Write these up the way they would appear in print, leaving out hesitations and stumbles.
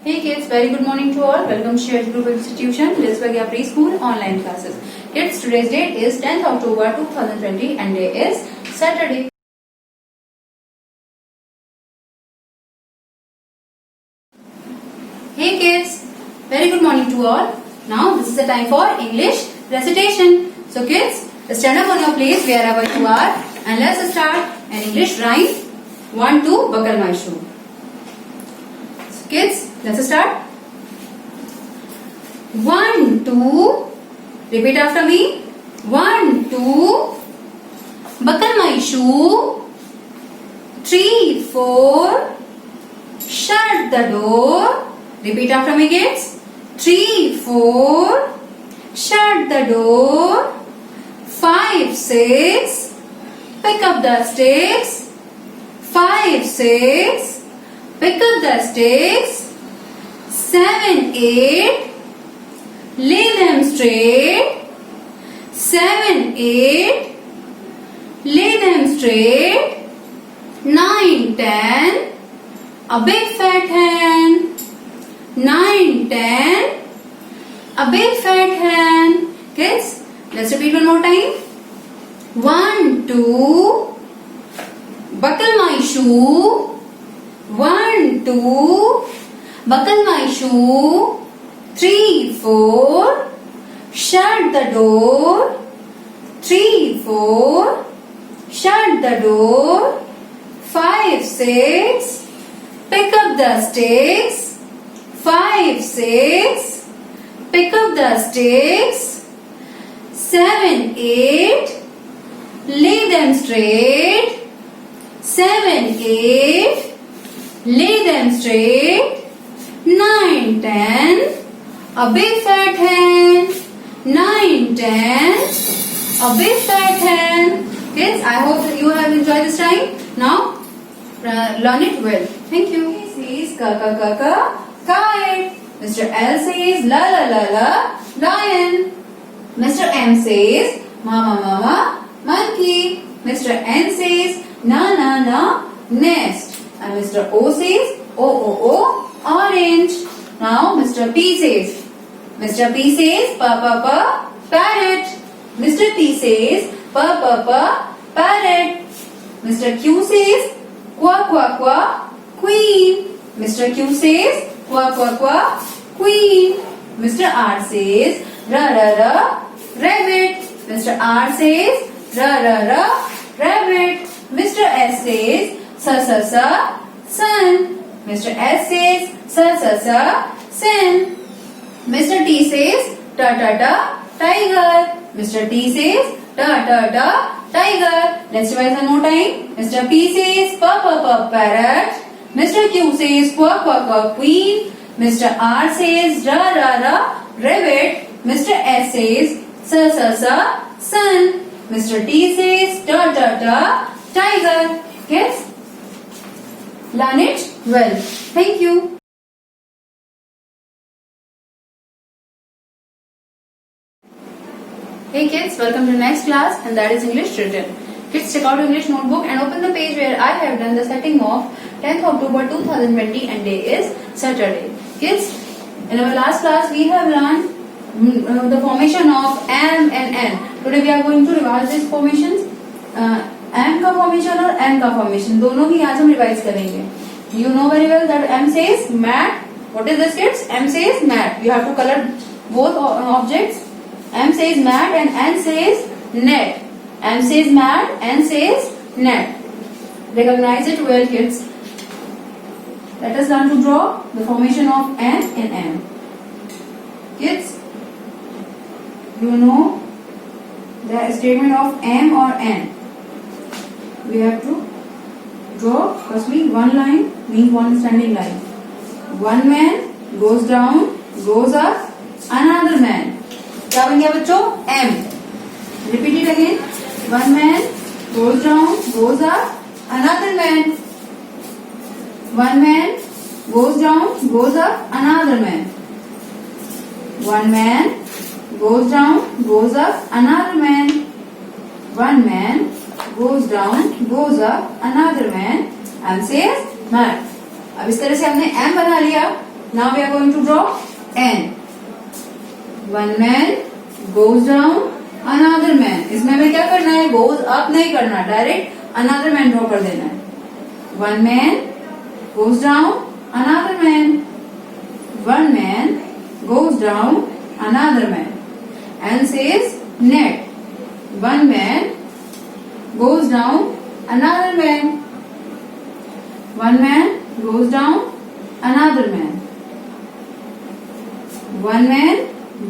Hey kids, very good morning to all. Welcome to Shared Group Institution, Lisbon Preschool online classes. Kids, today's date is 10th October 2020 and day is Saturday. Hey kids, very good morning to all. Now this is the time for English recitation. So kids, stand up on your place wherever you are and let's start an English rhyme. 1, 2, buckle my shoe. So kids, let's start. 1, 2, repeat after me. 1, 2, buckle my shoe. 3, 4, shut the door. Repeat after me kids. 3, 4, shut the door. 5, 6, pick up the sticks. 5, 6, pick up the sticks. 7, 8, lay them straight. 7, 8, lay them straight. 9, 10, a big fat hen. 9, 10, a big fat hen. Kids, let's repeat one more time. 1, 2, buckle my shoe. 1, 2, buckle my shoe. 3, 4, shut the door. 3, 4, shut the door. 5, 6, pick up the sticks. 5, 6, pick up the sticks. 7, 8, lay them straight. 7, 8, lay them straight. 9, 10, a big fat hen. 9, 10, a big fat hen. Kids, I hope that you have enjoyed this time. Now, learn it well. Thank you. He says ka, kite. Mr. L says la la la la, lion. Mr. M says mama, monkey. Mr. N says na, nest. And Mr. O says o, orange. Now Mr. P says pa, parrot. Mr. P says pa, parrot. Mr. Q says qua, queen. Mr. Q says qua, queen. Mr. R says ra, rabbit. Mr. R says ra, rabbit. Mr. S says sa, sun. Mr. S says sa, sun. Mr. T says ta, tiger. Mr. T says ta, tiger. Let's revise one more time. Mr. P says pa, parrot. Mr. Q says qua, queen. Mr. R says ra, rabbit. Mr. S says sa, sun. Mr. T says ta, tiger. Yes? Learn it well. Thank you. Hey kids, welcome to the next class and that is English written. Kids, check out your English notebook and open the page where I have done the setting of 10th October 2020 and day is Saturday. Kids, in our last class we have learned the formation of M and N. Today we are going to revise these formations. M का formation और N का formation दोनों ही आज हम revise करेंगे. You know very well that M says mat. What is this kids? M says mat. You have to color both objects. M says mat and N says net. M says mat, N says net. Recognize it well kids. Let us learn to draw the formation of N and M. Kids, you know the statement of M or N. We have to draw firstly one line means one standing line. One man goes down, goes up, another man. क्या बन गया बच्चों? M. Repeat it again. One man goes down, goes up, another man. One man goes down, goes up, another man. One man goes down, goes up, another man. One man goes down, goes up, another man. M says mat. अब इस तरह से हमने M बना लिया. Now we are going to draw N. One man goes down, another man. इसमें हमें क्या करना है? Goes up नहीं करना, डायरेक्ट another man ड्रॉ कर देना है. One man goes down, another man. One man goes down, another man. N says net. One man goes down, another man. One man goes down, another man. One man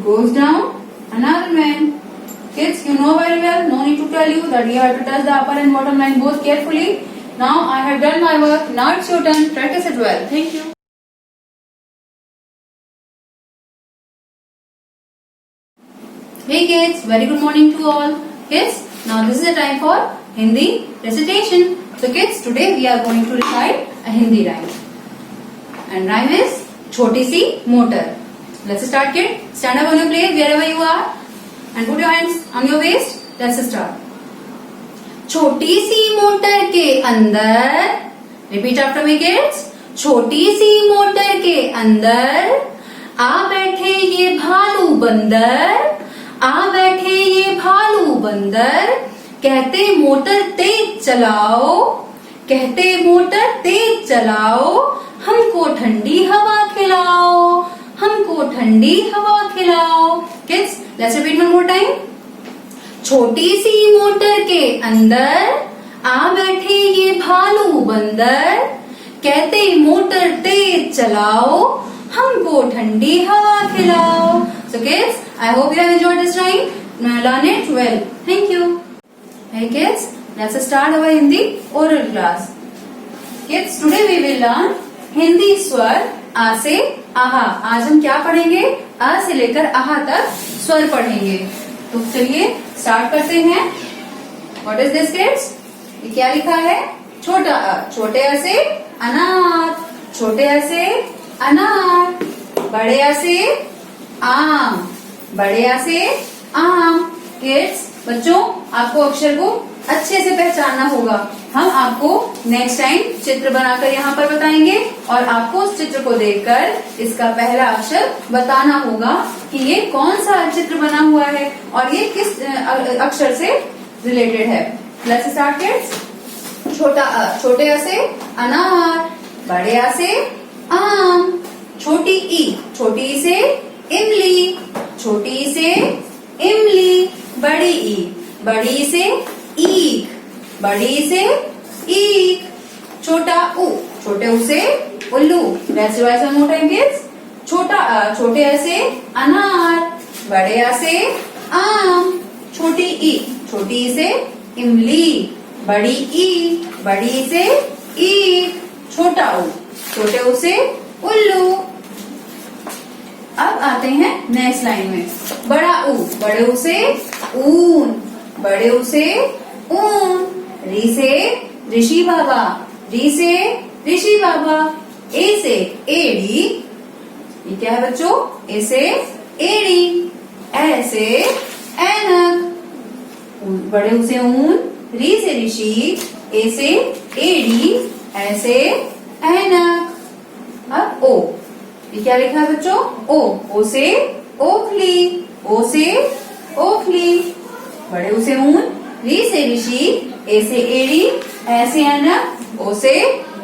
goes down, another man. Kids, you know very well, no need to tell you that you have to touch the upper and bottom line both carefully. Now I have done my work. Now it's your turn. Practice it well. Thank you. Hey kids, very good morning to all. Kids, now this is the time for Hindi recitation. So kids, today we are going to recite a Hindi rhyme. And rhyme is Choti Si Motor. Let's start, kid. Stand up on your place wherever you are and put your hands on your waist. Let's start. छोटी सी motor के अंदर, repeat after me kids, छोटी सी motor के अंदर आ बैठे ये भालू बंदर, आ बैठे ये भालू बंदर, कहते मोटर तेज चलाओ, कहते मोटर तेज चलाओ, हमको ठंडी हवा खिलाओ, हमको ठंडी हवा खिलाओ. Kids, let's repeat one more time. छोटी सी मोटर के अंदर आ बैठे ये भालू बंदर, कहते मोटर तेज चलाओ, हमको ठंडी हवा खिलाओ. So kids, I hope you have enjoyed this rhyme. Now learn it well. Thank you. Hey kids, let's start our Hindi oral class. Kids, today we will learn Hindi स्वर आ से आहा. आज हम क्या पढ़ेंगे? आ से लेकर आहा तक स्वर पढ़ेंगे. तो चलिए स्टार्ट करते हैं. What is this kids? ये क्या लिखा है? छोटा अ. छोटे अ से अनार, छोटे अ से अनार. बड़े अ से आम, बड़े अ से आम. किड्स, बच्चों, आपको अक्षर को अच्छे से पहचानना होगा. हम आपको नेक्स्ट टाइम चित्र बनाकर यहाँ पर बताएंगे और आपको उस चित्र को देखकर इसका पहला अक्षर बताना होगा कि ये कौन सा चित्र बना हुआ है और ये किस अक्षर से रिलेटेड है. Let's start kids. छोटा अ. छोटे अ से अनार, बड़े अ से आम. छोटी ई. छोटी ई से इमली, छोटी ई से इमली. बड़ी ई. बड़ी ई से ईख, बड़ी से ईख. छोटा उ. छोटे उ से उल्लू. Let's revise one more time kids. छोटा अ. छोटे अ से अनार, बड़े अ से आम. छोटी ई. छोटी ई से इमली, बड़ी ई. बड़ी से ईख. छोटा उ. छोटे उ से उल्लू. अब आते हैं नेक्स्ट लाइन में. बड़ा ऊ. बड़े ऊ से ऊन, बड़े ऊ से ऊन. री से ऋषि बाबा, री से ऋषि बाबा. ए से एड़ी. ये क्या है बच्चों? ए से एड़ी. ए से ऐनक. बड़े ऊ से ऊन, री से ऋषि, ए से एड़ी, ऐ से ऐनक. अब ओ. ये क्या लिखा है बच्चों? ओ. ओ से ओखली, ओ से ओखली. बड़े ऊ से ऊन, री से ऋषि, ए से एड़ी, ऐ से ऐनक, ओ से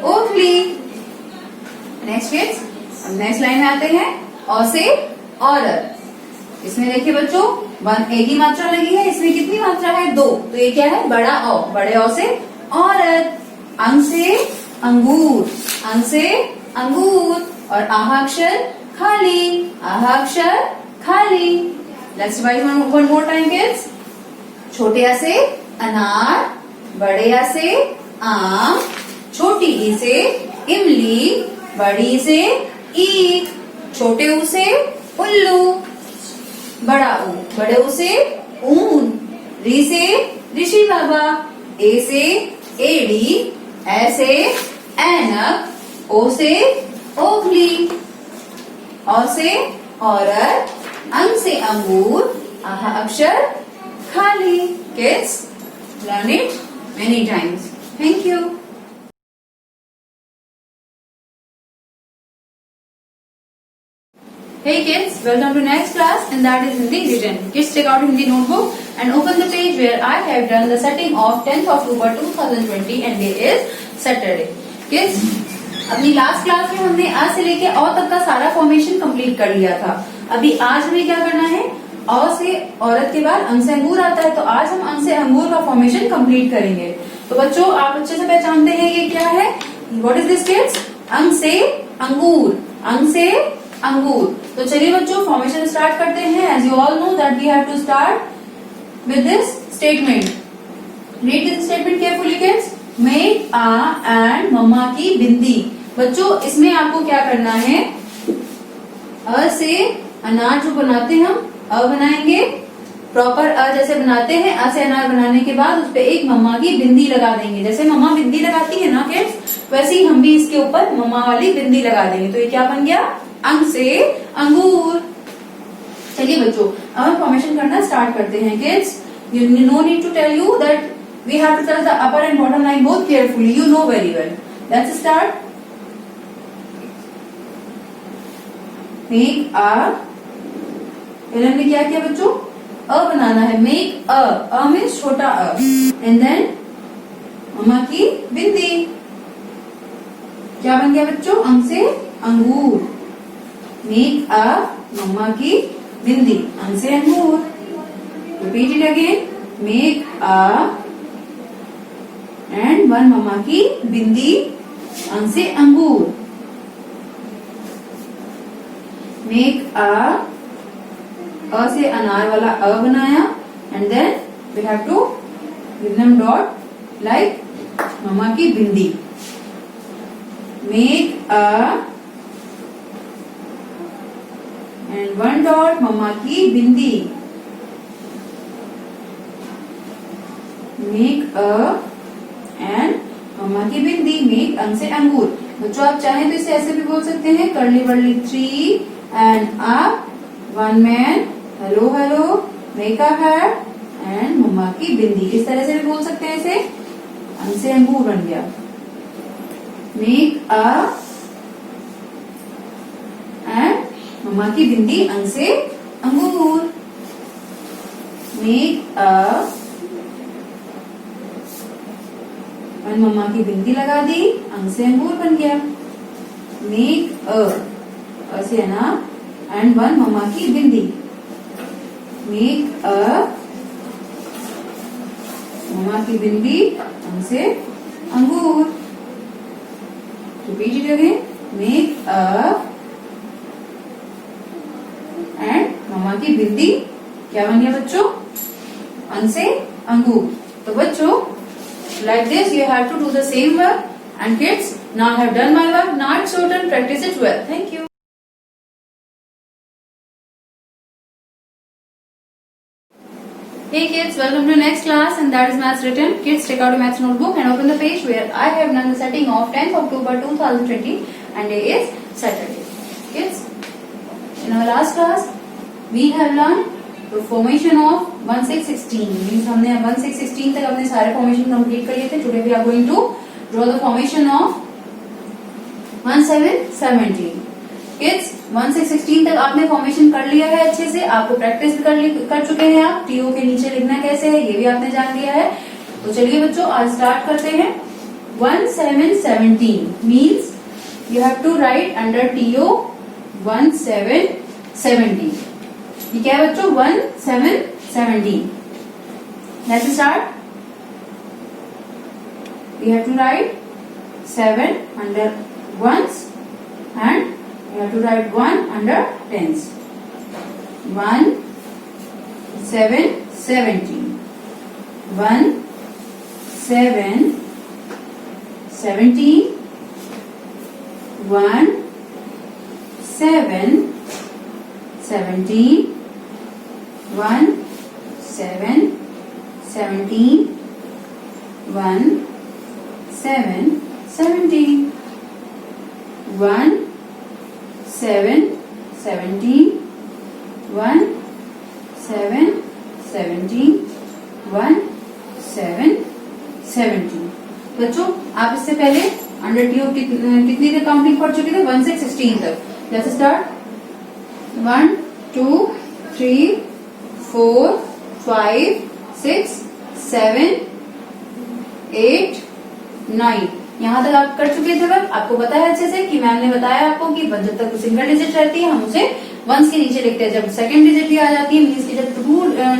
ओखली. नेक्स्ट किड्स, नेक्स्ट लाइन में आते हैं. औ से औरत. इसमें देखिए बच्चों, वन एक ही मात्रा लगी है. इसमें कितनी मात्रा है? दो. तो ये क्या है? बड़ा औ. बड़े औ से औरत. अंग से अंगूर, अंग से अंगूर. और आहा अक्षर खाली, आहा अक्षर खाली. Let's revise one more time kids. छोटे आ से अनार, बड़े आ से आम. छोटी ई से इमली, बड़ी से ईख. छोटे ऊ से उल्लू. बड़ा ऊ. बड़े ऊ से ऊन. री से ऋषि बाबा. ए से एड़ी, ऐ से ऐनक, ओ से ओखली. औ से औरत, अंग से अंगूर, आहा अक्षर खाली. Kids, learn it many times. Thank you. Hey kids, welcome to next class and that is Hindi written. Kids, take out Hindi notebook and open the page where I have done the setting of 10th October 2020 and day is Saturday. Kids, अपनी last class में हमने आ से लेके औ तक का सारा formation complete कर लिया था। अभी आज हमें क्या करना है, औ से औरत के बाद अंग से अंगूर आता है, तो आज हम अंग से अंगूर का फॉर्मेशन कंप्लीट करेंगे। तो बच्चों आप अच्छे से पहचानते हैं ये क्या है, व्हाट इज दिस किड्स, अंग से अंगूर, अंग से अंगूर। तो चलिए बच्चों फॉर्मेशन स्टार्ट करते हैं। As you all know that we have to start with this statement. Read this statement carefully kids. Make a and मम्मा की बिंदी। बच्चों इसमें आपको क्या करना है, अ से अनार जो बनाते हैं हम अ बनाएंगे, प्रॉपर अ जैसे बनाते हैं, अ से अनार बनाने के बाद उस पे एक मम्मा की बिंदी लगा देंगे। जैसे मम्मा बिंदी लगाती है ना किड्स, वैसे ही हम भी इसके ऊपर मम्मा वाली बिंदी लगा देंगे। तो ये क्या बन गया, अंग से अंगूर। चलिए बच्चों अब हम फॉर्मेशन करना स्टार्ट करते हैं kids. You know need to tell you that we have to tell the upper and bottom line both carefully, you know very well. Let's start. Make a, पहले हमने क्या किया बच्चों, अ बनाना है। मेक अ मीन्स छोटा अ, and then मम्मा की बिंदी। क्या बन गया बच्चों, अंग से अंगूर। मेक अ मम्मा की बिंदी, अंग से अंगूर। Repeat it again. Make a and one मम्मा की बिंदी, अंग से अंगूर। मेक अ से अनार वाला अ बनाया, and then we have to give them dot like मम्मा की बिंदी। Make a and one dot मम्मा की बिंदी। मेक अ एंड मम्मा की बिंदी। मेक अंग से अंगूर। बच्चों आप चाहें तो इसे ऐसे भी बोल सकते हैं, curly whirly tree and up, one man, hello hello, make a hat and मम्मा की बिंदी। इस तरह से भी बोल सकते हैं इसे, अंग से अंगूर बन गया। मेक अ एंड मम्मा की बिंदी, अंग से अंगूर। मेक अ एंड मम्मा की बिंदी लगा दी, अंग से अंगूर बन गया। मेक अ से ना एंड वन मम्मा की बिंदी। मेक अ मम्मा की बिंदी, अंग से अंगूर। Repeat it again. Make a and मम्मा की बिंदी, क्या बन गया बच्चों, अंग से अंगूर। तो बच्चों like this you have to do the same work, and kids now I have done my work, now it's your turn, practice it well. Thank you. Hey kids, welcome to next class and that is maths written. Kids, take out a maths notebook and open the page where I have done the setting of 10th October 2020 and day is Saturday. Kids, in our last class we have learned the formation of 1616 means हमने 1616 तक अपने सारे formation complete कर लिए थे। Today we are going to draw the formation of 1717। Kids 1616 तक आपने formation कर लिया है अच्छे से, आपको प्रैक्टिस भी कर चुके हैं आप। टीओ के नीचे लिखना कैसे है ये भी आपने जान लिया है। तो चलिए बच्चों आज स्टार्ट करते हैं। 1717 means you have to write under TO 1717। ये क्या है बच्चों, 1717। Let's start. We have to write 7 under ones and we have to write 1 under tens. 1 7 17. 1 7 17. 1 7 17. 1 7 17. 1 7 17. 1 7 17. 1 7 17. 1 7 17। बच्चों आप इससे पहले अंडर टीओ कितनी तक काउंटिंग पढ़ चुके थे, 1 से 16 तक। Let's start. 1 2 3 4 5 6 7 8 9। यहाँ तक आप कर चुके थे। वक्त आपको पता है अच्छे से कि मैम ने बताया आपको कि जब तक सिंगल डिजिट रहती है हम उसे वंस के नीचे लिखते हैं, जब सेकंड डिजिट भी आ जाती है मीन्स की जब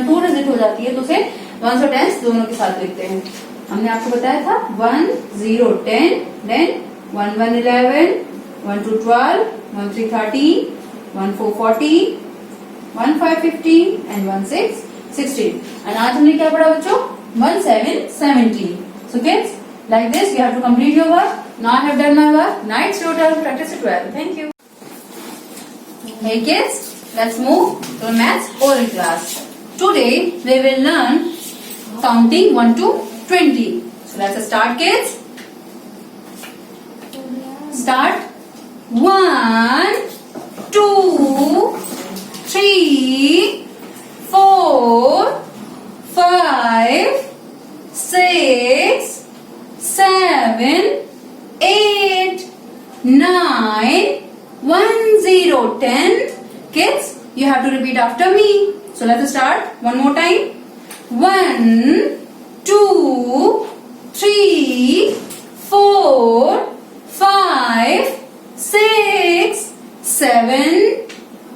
टू डिजिट हो जाती है तो उसे वंस और टेंस दोनों के साथ लिखते हैं। हमने आपको बताया था 1 0 10, देन 1 1 11, 1 2 12, 1 3 13, 1 4 14, 1 5 15 and 1 6 16। और आज हमने क्या पढ़ा बच्चों? 1 7 17। So kids, like this you have to complete your work. Now I have done my work. Now it's your turn to practice it well. Thank you. Hey kids, let's move to maths oral class. Today we will learn counting 1 to 20. So let's start kids. Start. 1 2 3 4 5 6 7 8 9 1 0 10। Kids, you have to repeat after me. So let's start one more time. 1 2 3 4 5 6 7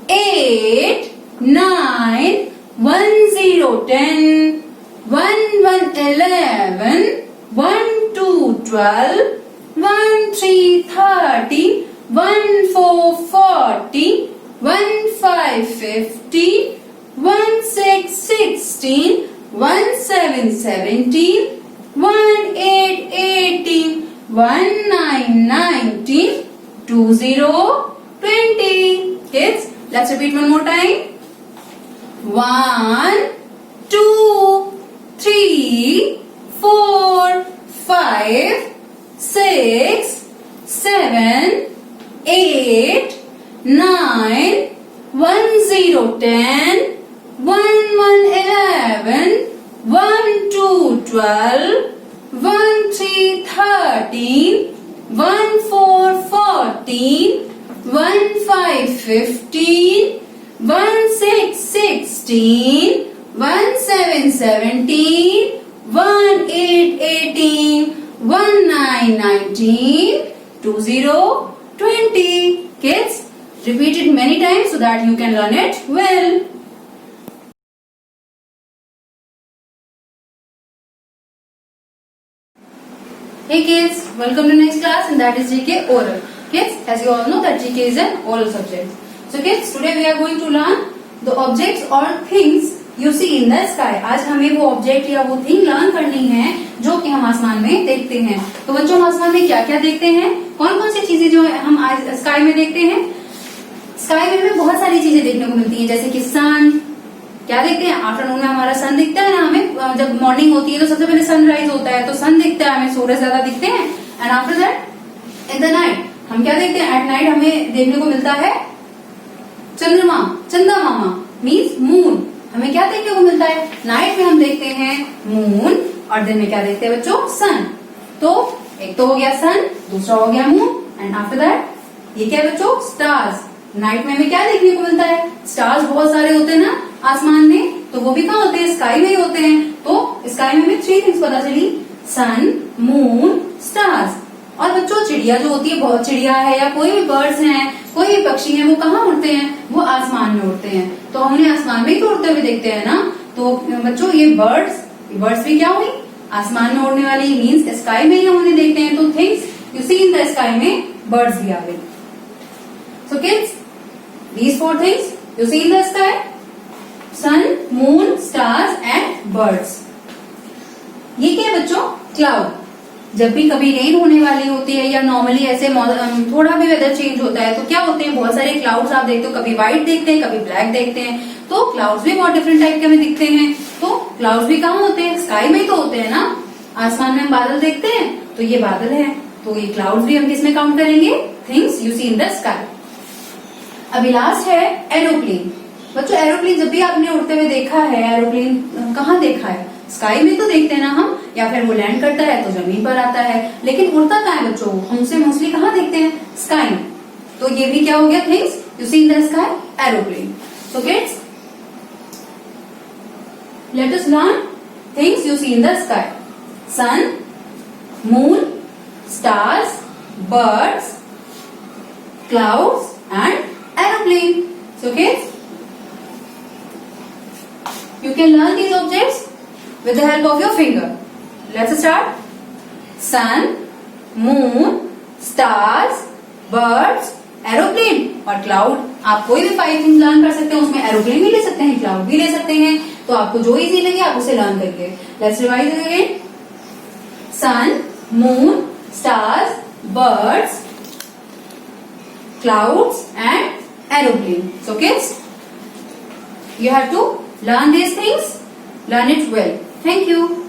8 9 1 0 10 1 1 11 1 2 12 1 3 13 1 4 14 1 5 15 1 6 16 1 7 17 1 8 18 1 9 19 2 0 20। Kids, let's repeat one more time. 1 2 3 4 5 6 7 8 9 1 0 10 1 1 11 1 2 12 1 3 13 1 4 14 1 5 15 1 6 16 1 7 17 1 8 18 1 9 19 2 0 20। Kids, repeat it many times so that you can learn it well. Hey kids, welcome to next class and that is GK oral. Kids, as you all know that GK is an oral subject. So kids, today we are going to learn the objects or things you see in the sky. आज हमें वो object या वो thing learn करनी है जो कि हम आसमान में देखते हैं। तो बच्चों, हम आसमान में क्या क्या देखते हैं, कौन कौन सी चीजें जो हम आज स्काई में देखते हैं? स्काई में हमें बहुत सारी चीजें देखने को मिलती है, जैसे कि सन। क्या देखते हैं? आफ्टरनून में हमारा सन दिखता है ना हमें, जब मॉर्निंग होती है तो सबसे पहले सनराइज होता है तो सन दिखता है हमें, सूरज ज्यादा दिखते हैं। And after that in the night हम क्या देखते हैं? एट नाइट हमें देखने को मिलता है चंद्रमा, चंदा मामा मीन्स मून। हमें क्या देखने को मिलता है? नाइट में हम देखते हैं मून और दिन में क्या देखते हैं बच्चों? सन। तो एक तो हो गया सन, दूसरा हो गया मून एंड आफ्टर दैट ये क्या है बच्चों? स्टार्स। नाइट में हमें क्या देखने को मिलता है? स्टार्स बहुत सारे होते हैं ना आसमान में, तो वो भी कहाँ होते हैं? स्काई में ही होते हैं। तो स्काई में हमें 3 थिंग्स पता चली, सन, मून, स्टार्स। और बच्चों, चिड़िया जो होती है, बहुत चिड़िया है या कोई भी बर्ड्स हैं, कोई भी पक्षी हैं, वो कहाँ उड़ते हैं? वो आसमान में उड़ते हैं। तो हमने आसमान में ही तो उड़ते हुए देखते हैं ना। तो बच्चों, ये बर्ड्स भी क्या हुई? आसमान में उड़ने वाली, मीन्स स्काई में ही हम उन्हें देखते हैं। तो things you see in the sky में बर्ड्स भी आ गई। So kids, these 4 things you see in the sky: sun, moon, stars and birds. ये क्या है बच्चों? क्लाउड। जब भी कभी रेन होने वाली होती है या नॉर्मली ऐसे थोड़ा भी वेदर चेंज होता है तो क्या होते हैं? बहुत सारे क्लाउड्स आप देखते हो, कभी व्हाइट देखते हैं, कभी ब्लैक देखते हैं। तो क्लाउड्स भी बहुत डिफरेंट टाइप के हमें दिखते हैं। तो क्लाउड्स भी कहाँ होते हैं? स्काई में ही तो होते हैं ना। आसमान में हम बादल देखते हैं तो ये बादल है, तो ये क्लाउड्स भी हम किसमें काउंट करेंगे? Things you see in the sky. अभी लास्ट है एरोप्लेन। बच्चों, एरोप्लेन जब भी आपने उड़ते हुए देखा है, एरोप्लेन कहाँ देखा है? स्काई में तो देखते हैं ना हम, या फिर वो लैंड करता है तो जमीन पर आता है, लेकिन उड़ता कहाँ है बच्चों? हम उसे मोस्टली कहाँ देखते हैं? स्काई में। तो ये भी क्या हो गया? Things you see in the sky? Aeroplane. So kids, let us learn things you see in the sky. Sun, moon, stars, birds, clouds and aeroplane. So kids, you can learn these objects with the help of your finger. Let's start. Sun, moon, stars, birds, aeroplane और cloud. आप कोई भी 5 things learn कर सकते हैं, उसमें aeroplane भी ले सकते हैं, cloud भी ले सकते हैं, तो आपको जो इजी लगे आप उसे लर्न करिए. Let's revise it again. Sun, moon, stars, birds, clouds and aeroplane. So kids, you have to learn these things. Learn it well. Thank you.